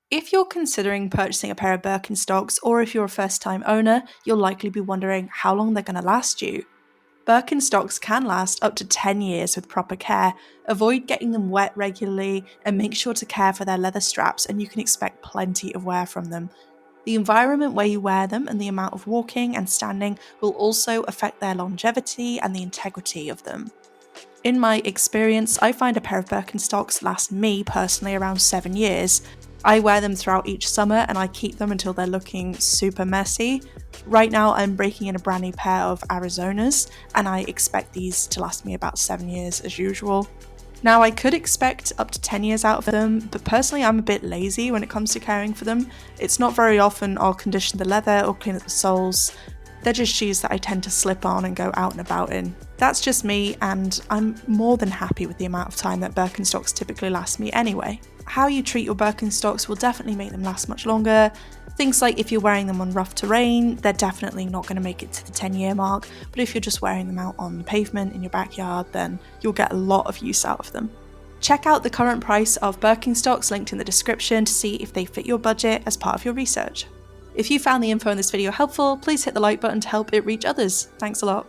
If you're considering purchasing a pair of Birkenstocks, or if you're a first time owner, you'll likely be wondering how long they're going to last you. Birkenstocks can last up to 10 years with proper care. Avoid getting them wet regularly and make sure to care for their leather straps, and you can expect plenty of wear from them. The environment where you wear them and the amount of walking and standing will also affect their longevity and the integrity of them. In my experience, I find a pair of Birkenstocks last me personally around 7 years. I wear them throughout each summer and I keep them until they're looking super messy. Right now, I'm breaking in a brand new pair of Arizonas and I expect these to last me about 7 years as usual. Now, I could expect up to 10 years out of them, but personally, I'm a bit lazy when it comes to caring for them. It's not very often I'll condition the leather or clean up the soles. They're just shoes that I tend to slip on and go out and about in. That's just me, and I'm more than happy with the amount of time that Birkenstocks typically last me anyway. How you treat your Birkenstocks will definitely make them last much longer. Things like if you're wearing them on rough terrain, they're definitely not going to make it to the 10-year mark, but if you're just wearing them out on the pavement in your backyard, then you'll get a lot of use out of them. Check out the current price of Birkenstocks linked in the description to see if they fit your budget as part of your research. If you found the info in this video helpful, please hit the like button to help it reach others. Thanks a lot.